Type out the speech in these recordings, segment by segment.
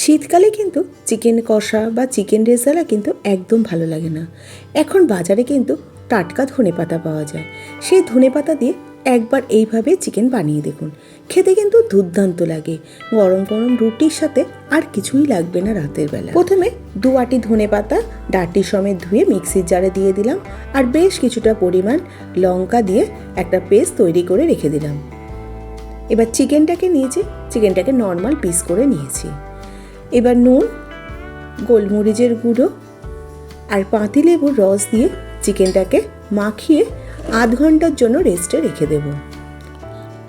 শীতকালে কিন্তু চিকেন কষা বা চিকেন রেজালা কিন্তু একদম ভালো লাগে না। এখন বাজারে কিন্তু টাটকা ধনেপাতা পাওয়া যায়। সেই ধনেপাতা দিয়ে একবার এইভাবে চিকেন বানিয়ে দেখুন, খেতে কিন্তু দুর্দান্ত লাগে। গরম গরম রুটির সাথে আর কিছুই লাগবে না রাতের বেলা। প্রথমে 2 আটি ধনেপাতা ডাঁটি সমেত ধুয়ে মিক্সির জারে দিয়ে দিলাম, আর বেশ কিছুটা পরিমাণ লঙ্কা দিয়ে একটা পেস্ট তৈরি করে রেখে দিলাম। এবার চিকেনটাকে নর্মাল পিস করে নিয়েছি। এবার নুন, গোলমরিচের গুঁড়ো আর পাতিলেবুর রস দিয়ে চিকেনটাকে মাখিয়ে আধ ঘন্টার জন্য রেস্টে রেখে দেব।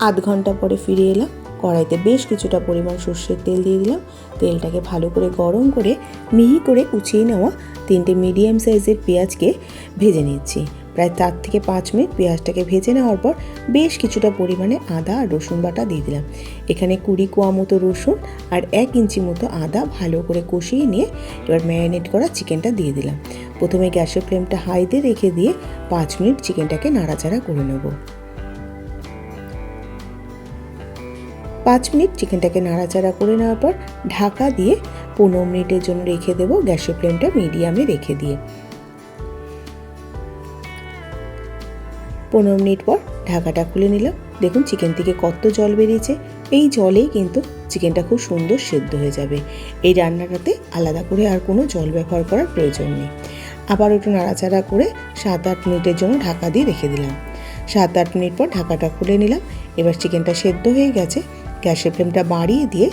আধ ঘন্টা পরে ফিরে এলাম। কড়াইতে বেশ কিছুটা পরিমাণ সর্ষের তেল দিয়ে দিলাম। তেলটাকে ভালো করে গরম করে মিহি করে কুচিয়ে নেওয়া 3টে মিডিয়াম সাইজের পেঁয়াজকে ভেজে নিচ্ছি। প্রায় 4 থেকে 5 মিনিট পেঁয়াজটাকে ভেজে নেওয়ার পর বেশ কিছুটা পরিমাণে আদা আর রসুন বাটা দিয়ে দিলাম। এখানে 20 কোয়া মতো রসুন আর 1 ইঞ্চি মতো আদা ভালো করে কষিয়ে নিয়ে এবার ম্যারিনেট করা চিকেনটা দিয়ে দিলাম। প্রথমে গ্যাসের ফ্লেমটা হাইতে রেখে দিয়ে 5 মিনিট চিকেনটাকে নাড়াচাড়া করে নেব। 5 মিনিট চিকেনটাকে নাড়াচাড়া করে নেওয়ার পর ঢাকা দিয়ে 15 মিনিটের জন্য রেখে দেব, গ্যাসের ফ্লেমটা মিডিয়ামে রেখে দিয়ে। 15 মিনিট পর ঢাকাটা খুলে নিলাম। দেখুন চিকেন থেকে কত জল বেরিয়েছে। এই জলেই কিন্তু চিকেনটা খুব সুন্দর সেদ্ধ হয়ে যাবে। এই রান্নাটাতে আলাদা করে আর কোনো জল ব্যবহার করার প্রয়োজন নেই। আবার একটু নাড়াচাড়া করে 7-8 মিনিটের জন্য ঢাকা দিয়ে রেখে দিলাম। 7-8 মিনিট পর ঢাকাটা খুলে নিলাম। এবার চিকেনটা সেদ্ধ হয়ে গেছে। গ্যাসের ফ্লেমটা বাড়িয়ে দিয়ে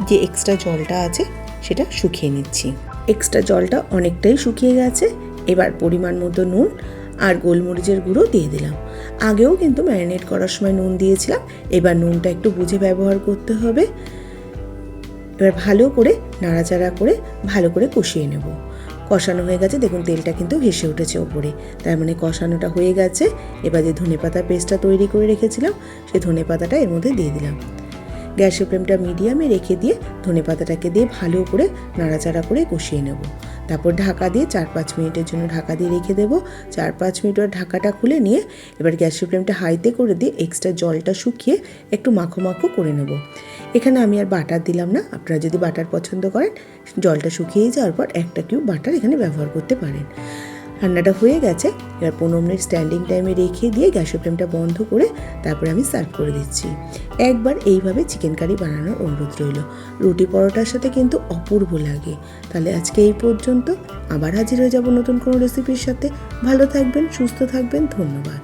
যে এক্সট্রা জলটা আছে সেটা শুকিয়ে নিচ্ছি। এক্সট্রা জলটা অনেকটাই শুকিয়ে গেছে। এবার পরিমাণ মতো নুন আর গোলমরিচের গুঁড়ো দিয়ে দিলাম। আগেও কিন্তু ম্যারিনেট করার সময় নুন দিয়েছিলাম। এবার নুনটা একটু বুঝে ব্যবহার করতে হবে। এবার ভালো করে নাড়াচাড়া করে ভালো করে কষিয়ে নেব। কষানো হয়ে গেছে, দেখুন তেলটা কিন্তু ভেসে উঠেছে ওপরে, তার মানে কষানোটা হয়ে গেছে। এবার যে ধনেপাতা পেস্টটা তৈরি করে রেখেছিলাম সেই ধনেপাতাটা এর মধ্যে দিয়ে দিলাম। গ্যাসের ফ্লেমটা মিডিয়ামে রেখে দিয়ে ধনেপাতাটাকে দিয়ে ভালো করে নাড়াচাড়া করে কষিয়ে নেব। তারপর ঢাকা দিয়ে 4-5 মিনিটের জন্য ঢাকা দিয়ে রেখে দেবো। 4-5 মিনিট পর ঢাকাটা খুলে নিয়ে এবার গ্যাসের ফ্লেমটা হাইতে করে দিয়ে এক্সট্রা জলটা শুকিয়ে একটু মাখো মাখো করে নেব। এখানে আমি আর বাটার দিলাম না। আপনারা যদি বাটার পছন্দ করেন, জলটা শুকিয়ে যাওয়ার পর 1 কিউব বাটার এখানে ব্যবহার করতে পারেন। রান্নাটা হয়ে গেছে। এবার 15 মিনিট স্ট্যান্ডিং টাইমে রেখে দিয়ে গ্যাসের ফ্লেমটা বন্ধ করে তারপরে আমি সার্ভ করে দিচ্ছি। একবার এইভাবে চিকেন কারি বানানোর অনুরোধ রইল। রুটি পরোটার সাথে কিন্তু অপূর্ব লাগে। তাহলে আজকে এই পর্যন্ত। আবার হাজির হয়ে যাব নতুন কোনো রেসিপির সাথে। ভালো থাকবেন, সুস্থ থাকবেন। ধন্যবাদ।